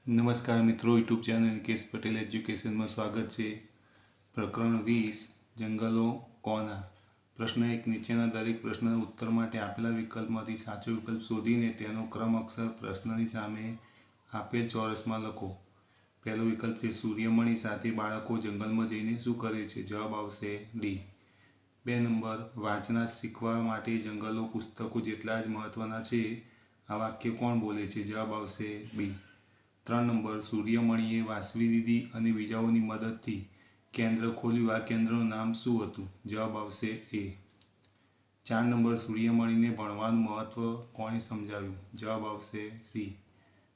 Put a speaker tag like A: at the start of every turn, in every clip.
A: નમસ્કાર મિત્રો, YouTube channel case Patel એજ્યુકેશનમાં સ્વાગત છે. પ્રકરણ 20 જંગલો કોના. પ્રશ્ન 1. નીચેના દરેક પ્રશ્નના ઉત્તર માટે આપેલા વિકલ્પમાંથી સાચો વિકલ્પ શોધીને તેનો ક્રમ અક્ષર પ્રશ્નની સામે આપેલ ચોરસમાં લખો. પહેલો વિકલ્પ છે સૂર્યમણિ સાથે બાળકો જંગલમાં જઈને શું કરે છે? જવાબ આવશે ડી. 2 નંબર વાંચના શીખવા માટે જંગલો પુસ્તકો જેટલા જ મહત્વના છે. આ વાક્ય કોણ બોલે છે? જવાબ આવશે બી. 3 નંબર સૂર્યમણિએ વાસવી દીદી અને બીજાઓની મદદથી કેન્દ્ર ખોલ્યું. આ કેન્દ્રનું નામ શું હતું? જવાબ આવશે એ. 4 નંબર સૂર્યમણિને ભણવાનું મહત્વ કોણે સમજાવ્યું? જવાબ આવશે સી.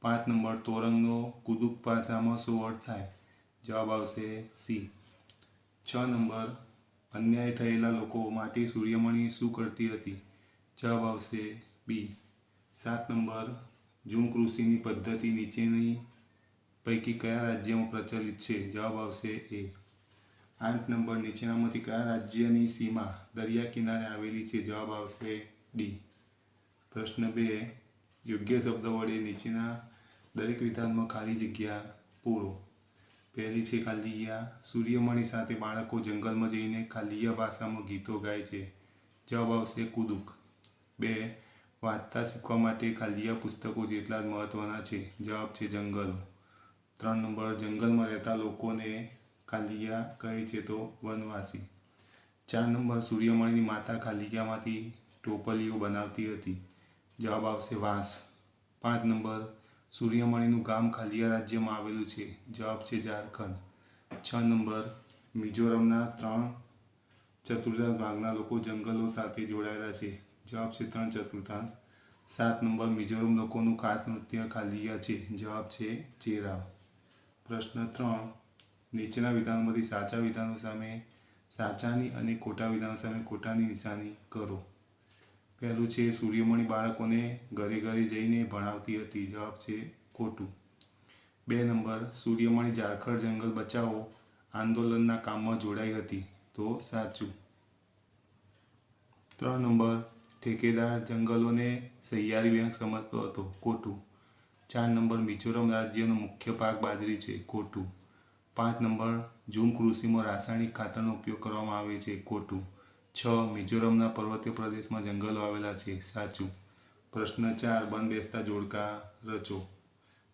A: 5 નંબર તોરંગનો કુદુક ભાષામાં શું અર્થ થાય? જવાબ આવશે સી. 6 નંબર અન્યાય થયેલા લોકો માટે સૂર્યમણિ શું કરતી હતી? જવાબ આવશે બી. 7 નંબર ઝુમ્પ ઋષિની પદ્ધતિ નીચેની પૈકી કયા રાજ્યમાં પ્રચલિત છે? જવાબ આવશે એ. 8 નંબર નીચેનામાંથી કયા રાજ્યની સીમા દરિયા કિનારે આવેલી છે? જવાબ આવશે ડી. પ્રશ્ન 2. યોગ્ય શબ્દ વડે નીચેના દરેક વિધાનમાં ખાલી જગ્યા પૂરો. પહેલી છે ખાલીયા. સૂર્યમણિ સાથે બાળકો જંગલમાં જઈને ખાલીયા ભાષામાં ગીતો ગાય છે. જવાબ આવશે કુદુક. 2. વાંચતા શીખવા માટે ખાલીયા પુસ્તકો જેટલા જ મહત્વના છે. જવાબ છે જંગલો. 3 નંબર જંગલમાં રહેતા લોકોને ખાલીયા કહે છે તો વનવાસી. 4 નંબર સૂર્યમણિની માતા ખાલીયામાંથી ટોપલીઓ બનાવતી હતી. જવાબ આવશે વાંસ. 5 નંબર સૂર્યમણિનું ગામ ખાલીયા રાજ્યમાં આવેલું છે. જવાબ છે ઝારખંડ. 6 નંબર મિઝોરમના 3/4 ભાગના લોકો જંગલો સાથે જોડાયેલા છે. જવાબ છે 3/4. 7 નંબર મિઝોરમ લોકોનું ખાસ નૃત્ય ખાલીયા છે. જવાબ છે ચેરાવ. પ્રશ્ન 3. નીચેના વિધાનોમાંથી સાચા વિધાનો સામે સાચાની અને ખોટા વિધાનો સામે ખોટાની નિશાની કરો. પહેલું છે સૂર્યમણિ બાળકોને ઘરે ઘરે જઈને ભણાવતી હતી. જવાબ છે ખોટું. 2 નંબર સૂર્યમણિ ઝારખંડ જંગલ બચાવો આંદોલનના કામમાં જોડાઈ હતી. તો સાચું. 3 નંબર ઠેકેદાર જંગલોને સહિયારી બેંક સમજતો હતો. ખોટું. 4 નંબર મિઝોરમ રાજ્યનો મુખ્ય પાક બાજરી છે. ખોટું. 5 નંબર ઝુમ્પ કૃષિમાં રાસાયણિક ખાતરનો ઉપયોગ કરવામાં આવે છે. ખોટું. 6 મિઝોરમના પર્વતીય પ્રદેશમાં જંગલો આવેલા છે. સાચું. પ્રશ્ન 4. બંધ બેસતા જોડકા રચો.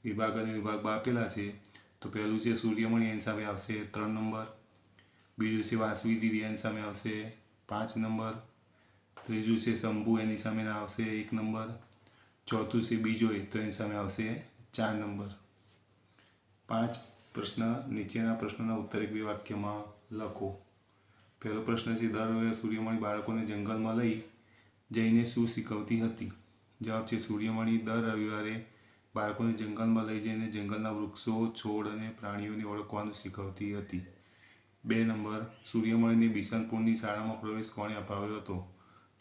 A: વિભાગ અને વિભાગ આપેલા છે. તો પહેલું છે સૂર્યમણિ, એની સામે આવશે 3 નંબર. બીજું છે વાસવી દીદી, એની સામે આવશે 5 નંબર. ત્રીજું છે શંભુ, એની સામે આવશે 1 નંબર. ચોથું છે બીજોય, તો એની સામે આવશે 4 નંબર. 5 પ્રશ્ન. નીચેના પ્રશ્નોના ઉત્તર 1-2 વાક્યમાં લખો. પહેલો પ્રશ્ન છે દર રવિવારે સૂર્યમણિ બાળકોને જંગલમાં લઈ જઈને શું શીખવતી હતી? જવાબ છે સૂર્યમણિ દર રવિવારે બાળકોને જંગલમાં લઈ જઈને જંગલના વૃક્ષો, છોડ અને પ્રાણીઓને ઓળખવાનું શીખવતી હતી. 2 નંબર સૂર્યમણિને બિશનપુરની શાળામાં પ્રવેશ કોણે અપાવ્યો હતો?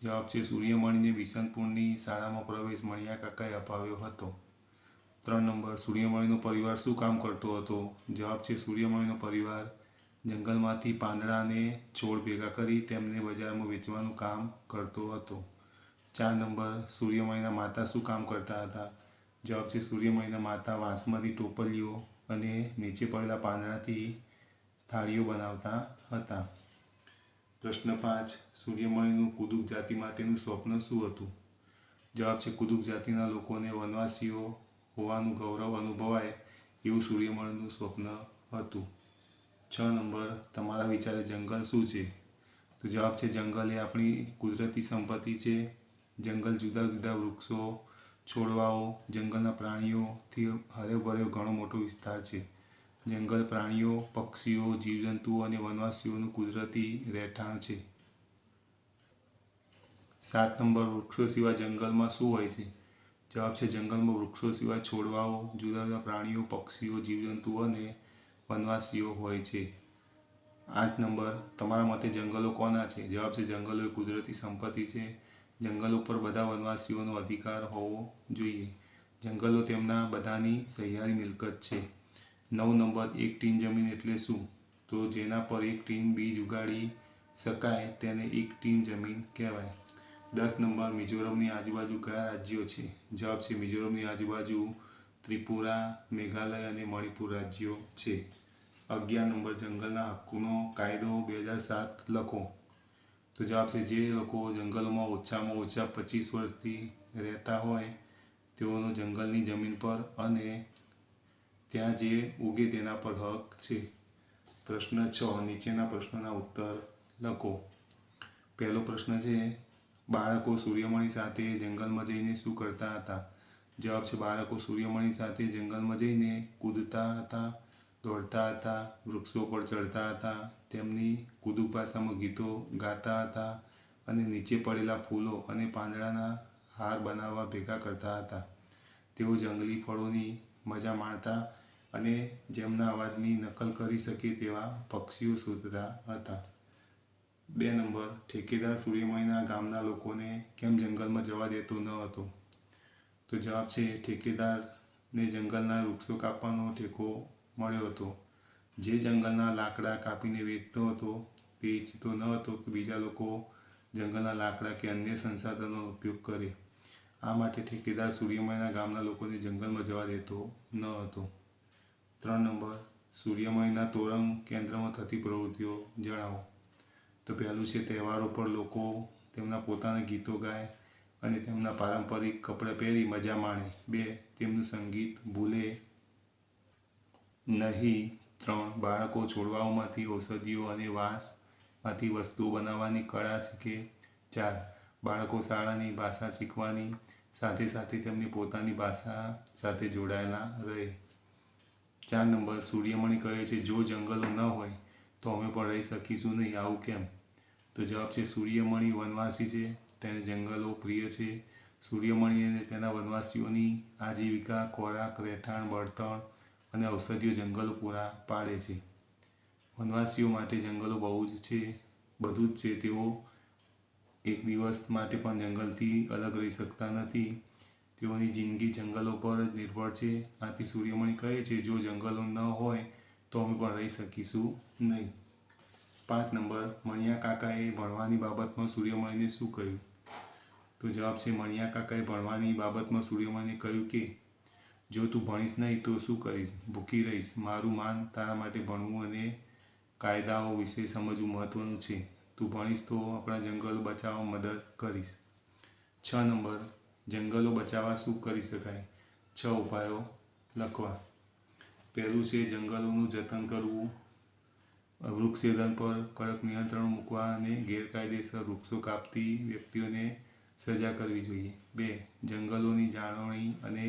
A: જવાબ છે સૂર્યમણિને બિશનપુરની શાળામાં પ્રવેશ મણિયા કાકાએ અપાવ્યો હતો. 3 નંબર સૂર્યમણિનો પરિવાર શું કામ કરતો હતો? જવાબ છે સૂર્યમણિનો પરિવાર જંગલમાંથી પાંદડા અને છોડ ભેગા કરી તેમને બજારમાં વેચવાનું કામ કરતો હતો. 4 નંબર સૂર્યમણિના માતા શું કામ કરતા હતા? જવાબ છે સૂર્યમણિના માતા વાંસમાંથી ટોપલીઓ અને નીચે પડેલા પાંદડાથી થાળીઓ બનાવતા હતા. પ્રશ્ન 5. સૂર્યમણિનું કુદુક જાતિ માટેનું સ્વપ્ન શું હતું? જવાબ છે કુદુક જાતિના લોકોને વનવાસીઓ હોવાનું ગૌરવ અનુભવાય એવું સૂર્યમણિનું સ્વપ્ન હતું. 6 નંબર તમારા વિચારે જંગલ શું છે? તો જવાબ છે જંગલ એ આપણી કુદરતી સંપત્તિ છે. જંગલ જુદા જુદા વૃક્ષો, છોડવાઓ, જંગલના પ્રાણીઓથી હર્યોભર્યો ઘણો મોટો વિસ્તાર છે. જંગલ પ્રાણીઓ, પક્ષીઓ, જીવજંતુઓ અને વનવાસીઓનું કુદરતી રહેઠાણ છે. 7 નંબર વૃક્ષો સિવાય જંગલમાં શું હોય છે? જવાબ છે જંગલમાં વૃક્ષો સિવાય છોડવાઓ, જુદા જુદા પ્રાણીઓ, પક્ષીઓ, જીવજંતુઓ અને વનવાસીઓ હોય છે. 8 નંબર તમારા મતે જંગલો કોના છે? જવાબ છે જંગલો એ કુદરતી સંપત્તિ છે. જંગલો પર બધા વનવાસીઓનો અધિકાર હોવો જોઈએ. જંગલો તેમના બધાની સહિયારી મિલકત છે. 9 નંબર એક ટીન જમીન એટલે શું? તો જેના પર એક ટીન બીજ ઉગાડી શકાય તેને એક ટીન જમીન કહેવાય. 10 નંબર મિઝોરમની આજુબાજુ કયા રાજ્યો છે? જવાબ છે મિઝોરમની આજુબાજુ ત્રિપુરા, મેઘાલય અને મણિપુર રાજ્યો છે. 11 નંબર, જંગલના હક્કોનો કાયદો 2007 લખો. તો જવાબ છે જે લોકો જંગલોમાં ઓછામાં ઓછા 25 વર્ષથી રહેતા હોય તેઓનો જંગલની જમીન પર અને ત્યાં જે ઉગે તેના પર હક છે. પ્રશ્ન 6, નીચેના પ્રશ્નોના ઉત્તર લખો. પહેલો પ્રશ્ન છે, બાળકો સૂર્યમણિ સાથે જંગલમાં જઈને શું કરતા હતા? જવાબ છે બાળકો સૂર્યમણિ સાથે જંગલમાં જઈને કૂદતા હતા, દોડતા હતા, વૃક્ષો પર ચડતા હતા, તેમની કુદુક ભાષામાં ગીતો ગાતા હતા અને નીચે પડેલા ફૂલો અને પાંદડાના હાર બનાવવા ભેગા કરતા હતા. તેઓ જંગલી ફળોની મજા માણતા અને જેમના અવાજની નકલ કરી શકે તેવા પક્ષીઓ શોધતા હતા. 2 નંબર, ઠેકેદાર સૂર્યમણિના ગામના લોકોને કેમ જંગલમાં જવા દેતો ન હતો? તો જવાબ છે ઠેકેદારને જંગલના વૃક્ષો કાપવાનો ઠેકો મળ્યો હતો. જે જંગલના લાકડા કાપીને વેચતો હતો તે ઈચ્છતો ન હતો કે બીજા લોકો જંગલના લાકડા કે અન્ય સંસાધનોનો ઉપયોગ કરે. આ માટે ઠેકેદાર સૂર્યમણિના ગામના લોકોને જંગલમાં જવા દેતો ન હતો. 3 નંબર, સૂર્યમણિના તોરંગ કેન્દ્રમાં થતી પ્રવૃત્તિઓ જણાવો. તો પહેલું છે તહેવારો પર લોકો તેમના પોતાના ગીતો ગાય અને તેમના પારંપરિક કપડાં પહેરી મજા માણે. 2, તેમનું સંગીત ભૂલે નહીં. 3, બાળકો છોડવાઓમાંથી ઔષધિઓ અને વાંસમાંથી વસ્તુઓ બનાવવાની કળા શીખે. 4, બાળકો શાળાની ભાષા શીખવાની સાથે સાથે તેમની પોતાની ભાષા સાથે જોડાયેલા રહે. 4 નંબર, સૂર્યમણિ કહે છે જો જંગલો ન હોય તો અમે પણ રહી શકીશું નહીં, આવું કેમ? તો જવાબ છે સૂર્યમણિ વનવાસી છે, તેને જંગલો પ્રિય છે. સૂર્યમણિ અને તેના વનવાસીઓની આજીવિકા ખોરાક, રહેઠાણ, બળતણ અને ઔષધિઓ જંગલો પૂરા પાડે છે. વનવાસીઓ માટે જંગલો બધું જ છે. તેઓ એક દિવસ માટે પણ જંગલથી અલગ રહી શકતા નથી. તેઓની જિંદગી જંગલો પર જ નિર્ભર છે. આથી સૂર્યમણિ કહે છે જો જંગલો ન હોય તો અમે પણ રહી શકીશું નહીં. 5 નંબર, મણિયા કાકાએ ભણવાની બાબતમાં સૂર્યમણિને શું કહ્યું? તો જવાબ છે મણિયા કાકાએ ભણવાની બાબતમાં સૂર્યમણિને કહ્યું કે જો તું ભણીશ નહીં તો શું કરીશ? ભૂખી રહીશ. મારું માન તારા માટે ભણવું અને કાયદાઓ વિશે સમજવું મહત્વનું છે. તું ભણીશ તો આપણા જંગલો બચાવવામાં મદદ કરીશ. 6 નંબર, જંગલો બચાવવા શું કરી શકાય? 6 ઉપાયો લખવા. પહેલું છે જંગલોનું જતન કરવું, વૃક્ષછેદન પર કડક નિયંત્રણો મૂકવા અને ગેરકાયદેસર વૃક્ષો કાપતી વ્યક્તિઓને સજા કરવી જોઈએ. 2, જંગલોની જાળવણી અને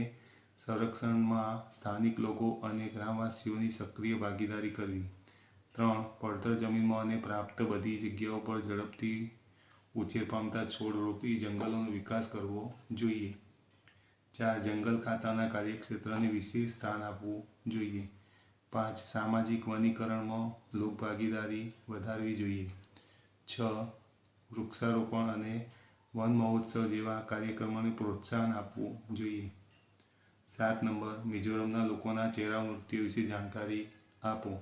A: સંરક્ષણમાં સ્થાનિક લોકો અને ગ્રામવાસીઓની સક્રિય ભાગીદારી કરવી. 3, પડતર જમીનમાં અને પ્રાપ્ત બધી જગ્યાઓ પર ઝડપથી ઉછેર પામતા છોડ રોપી જંગલોનો વિકાસ કરવો જોઈએ. 4, જંગલ ખાતાના કાર્યક્ષેત્રને વિશેષ સ્થાન આપવું જોઈએ. 5, સામાજિક વનીકરણમાં લોકભાગીદારી વધારવી જોઈએ. 6, વૃક્ષારોપણ અને વન મહોત્સવ જેવા કાર્યક્રમોને પ્રોત્સાહન આપવું જોઈએ. 7 નંબર, મિઝોરમના લોકોના ચહેરા નૃત્ય વિશે જાણકારી આપો.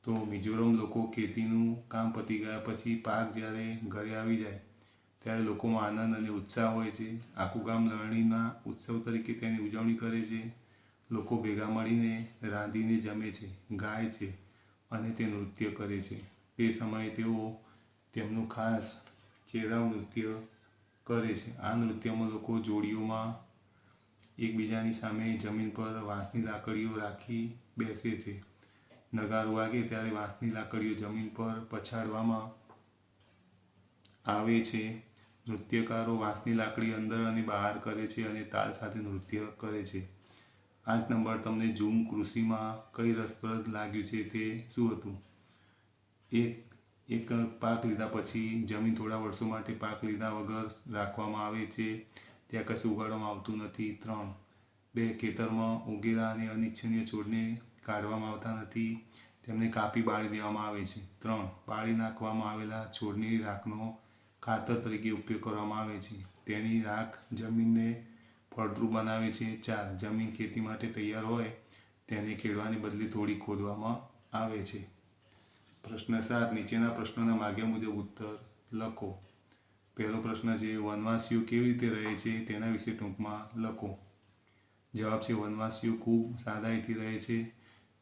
A: તો મિઝોરમ લોકો ખેતીનું કામ પતી ગયા પછી પાક જ્યારે ઘરે આવી જાય ત્યારે લોકોમાં આનંદ અને ઉત્સાહ હોય છે. આખું ગામ લણણીના ઉત્સવ તરીકે તેની ઉજવણી કરે છે. લોકો ભેગા મળીને રાંધીને જમે છે, ગાય છે અને તે નૃત્ય કરે છે. તે સમયે તેઓ તેમનું ખાસ ચહેરા નૃત્ય કરે છે. આ નૃત્યમાં લોકો જોડીઓમાં એકબીજાની સામે જમીન પર વાંસની લાકડીઓ રાખી બેસે છે. નગારું વાગે ત્યારે વાંસની લાકડીઓ જમીન પર પછાડવામાં આવે છે. નૃત્યકારો વાંસની લાકડી અંદર અને બહાર કરે છે અને તાલ સાથે નૃત્ય કરે છે. 8 નંબર, તમને ઝૂમ કૃષિમાં કઈ રસપ્રદ લાગ્યું છે તે શું હતું? એક પાક લીધા પછી જમીન થોડા વર્ષો માટે પાક લીધા વગર રાખવામાં આવે છે. ત્યાં કશું ઉગાડવામાં આવતું નથી. 3, 2, ખેતરમાં ઉગેલા અને અનિચ્છનીય છોડને કાઢવામાં આવતા નથી, તેમને કાપી બાળી દેવામાં આવે છે. 3, બાળી નાખવામાં આવેલા છોડની રાખનો ખાતર તરીકે ઉપયોગ કરવામાં આવે છે. તેની રાખ જમીનને ફળદ્રુપ બનાવે છે. 4, જમીન ખેતી માટે તૈયાર હોય તેને ખેડવાને બદલે થોડી ખોદવામાં આવે છે. પ્રશ્ન 7, નીચેના પ્રશ્નોના માગ્યા મુજબ ઉત્તર લખો. પહેલો પ્રશ્ન છે વનવાસીઓ કેવી રીતે રહે છે તેના વિશે ટૂંકમાં લખો. જવાબ છે વનવાસીઓ ખૂબ સાદાઈથી રહે છે,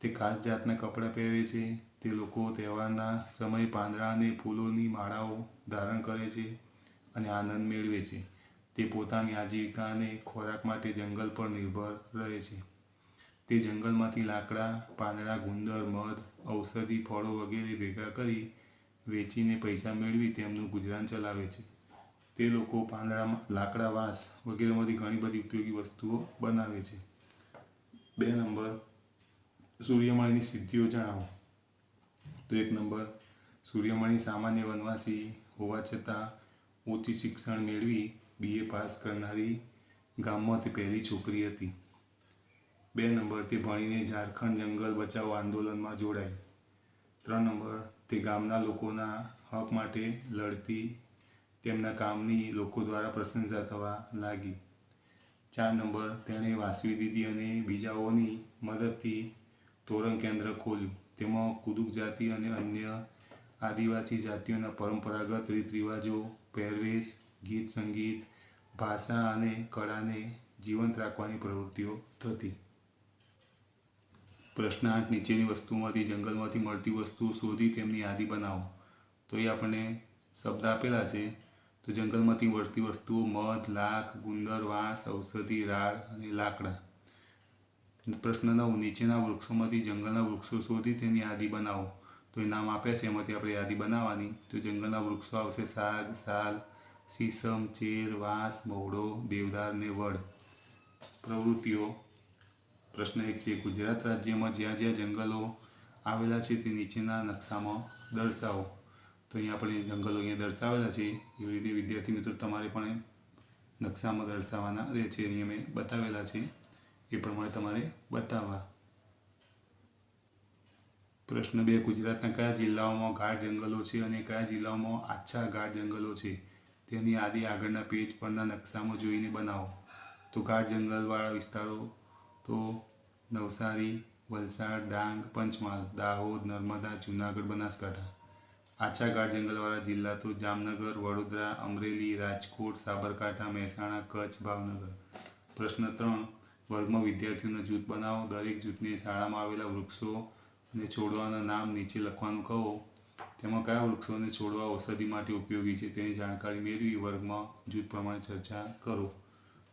A: તે ખાસ જાતના કપડાં પહેરે છે, તે લોકો તહેવારના સમયે પાંદડા અને ફૂલોની માળાઓ ધારણ કરે છે અને આનંદ મેળવે છે. તે પોતાની આજીવિકા અને ખોરાક માટે જંગલ પર નિર્ભર રહે છે. તે જંગલમાંથી લાકડા, પાંદડા, ગુંદર, મધ, ઔષધિ, ફળો વગેરે ભેગા કરી વેચીને પૈસા મેળવી તેમનું ગુજરાન ચલાવે છે. તે લોકો પાંદડા, લાકડા, વાંસ વગેરેમાંથી ઘણી બધી ઉપયોગી વસ્તુઓ બનાવે છે. 2 નંબર, સૂર્યમણીની સિદ્ધિઓ જણાવો. તો 1 નંબર, સૂર્યમણી સામાન્ય વનવાસી હોવા છતાં ઉચ્ચ શિક્ષણ મેળવી BA પાસ કરનારી ગામમાં તે પહેલી છોકરી હતી. 2 નંબર, તે ભણીને ઝારખંડ જંગલ બચાવો આંદોલનમાં જોડાઈ. 3 નંબર, તે ગામના લોકોના હક માટે લડતી તેમના કામની લોકો દ્વારા પ્રશંસા થવા લાગી. 4 નંબર, તેણે વાસવી દીદી અને બીજાઓની મદદથી તોરણ કેન્દ્ર ખોલ્યું. તેમાં કુદુક જાતિ અને અન્ય આદિવાસી જાતિઓના પરંપરાગત રીત રિવાજો, પહેરવેશ, ગીત સંગીત, ભાષા અને કળાને જીવંત રાખવાની પ્રવૃત્તિઓ થતી. પ્રશ્ન 8, નીચેની વસ્તુઓમાંથી જંગલમાંથી મળતી વસ્તુઓ શોધી તેમની યાદી બનાવો. તો એ આપણને શબ્દ આપેલા છે. તો જંગલમાંથી મળતી વસ્તુઓ મધ, લાખ, ગુંદર, વાંસ, ઔષધિ, રાળ અને લાકડા. પ્રશ્ન 9, નીચેના વૃક્ષોમાંથી જંગલના વૃક્ષો શોધી તેની યાદી બનાવો. તો એ નામ આપ્યા છે, એમાંથી આપણે યાદી બનાવવાની. તો જંગલના વૃક્ષો આવશે સાગ, સાલ, સીસમ, ચેર, વાંસ, મહુડો, દેવદાર ને વડ. પ્રવૃત્તિઓ. પ્રશ્ન 1 છે, ગુજરાત રાજ્યમાં જ્યાં જ્યાં જંગલો આવેલા છે તે નીચેના નકશામાં દર્શાવો. તો અહીંયા આપણે જંગલો અહીંયા દર્શાવેલા છે. એવી રીતે વિદ્યાર્થી મિત્રો તમારે પણ નકશામાં દર્શાવવાના રહે છે. અહીંયા મેં બતાવેલા છે, એ પ્રમાણે તમારે બતાવવા. પ્રશ્ન 2, ગુજરાતના કયા જિલ્લાઓમાં ગાઢ જંગલો છે અને કયા જિલ્લાઓમાં આછા ગાઢ જંગલો છે તેની યાદી આગળના પેજ પરના નકશામાં જોઈને બનાવો. તો ગાઢ જંગલવાળા વિસ્તારો તો નવસારી, વલસાડ, ડાંગ, પંચમહાલ, દાહોદ, નર્મદા, જૂનાગઢ, બનાસકાંઠા. આછા ગાઢ જંગલવાળા જિલ્લા તો જામનગર, વડોદરા, અમરેલી, રાજકોટ, સાબરકાંઠા, મહેસાણા, કચ્છ, ભાવનગર. પ્રશ્ન 3, વર્ગમાં વિદ્યાર્થીઓના જૂથ બનાવો. દરેક જૂથને શાળામાં આવેલા વૃક્ષો અને છોડવાના નામ નીચે લખવાનું કહો. તેમાં કયા વૃક્ષો અને છોડવા ઔષધિ માટે ઉપયોગી છે તેની જાણકારી મેળવી વર્ગમાં જૂથ પ્રમાણે ચર્ચા કરો.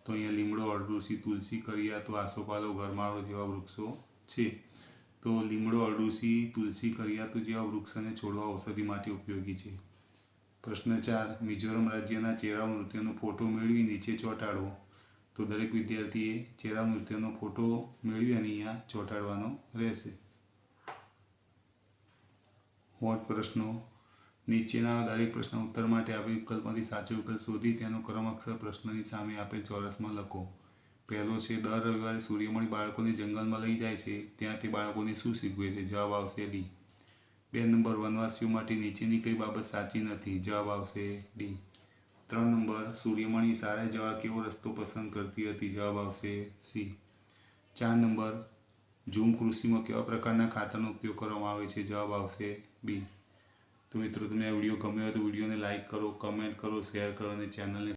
A: તો અહીંયા લીમડો, અરડુસી, તુલસી, કરિયાતો, આસોપાલવ, ગરમાળો જેવા વૃક્ષો છે. તો લીમડો, અરડુસી, તુલસી, કરિયાતો જેવા વૃક્ષ અને છોડવા ઔષધિ માટે ઉપયોગી છે. પ્રશ્ન 4, મિઝોરમ રાજ્યના ચેરાવ નૃત્યનો ફોટો મેળવી નીચે ચોંટાડવો. તો દરેક વિદ્યાર્થીએ ચેરાવ નૃત્યનો ફોટો મેળવી અને અહીંયા ચોંટાડવાનો રહેશે. 8 પ્રશ્નો. નીચેના દરેક પ્રશ્ન ઉત્તર માટે આપેલ વિકલ્પમાંથી સાચો વિકલ્પ શોધી તેનો ક્રમ અક્ષર પ્રશ્નની સામે આપેલ ચોરસમાં લખો. પહેલો છે, દર રવિવારે સૂર્યમણી બાળકોને જંગલમાં લઈ જાય છે, ત્યાં તે બાળકોને શું શીખવે છે? જવાબ આવશે D. 2 નંબર, વનવાસીઓ માટે નીચેની કઈ બાબત સાચી નથી? જવાબ આવશે D. 3 નંબર, સૂર્યમણી શાળાએ જવા કેવો રસ્તો પસંદ કરતી હતી? જવાબ આવશે C. 4 નંબર, ઝૂમ કૃષિમાં કેવા પ્રકારના ખાતરનો ઉપયોગ કરવામાં આવે છે? જવાબ આવશે B. તો મિત્રો, તમને આ વિડીયો ગમ્યો હોય તો વિડીયોને લાઇક કરો, કમેન્ટ કરો, શેર કરો અને ચેનલને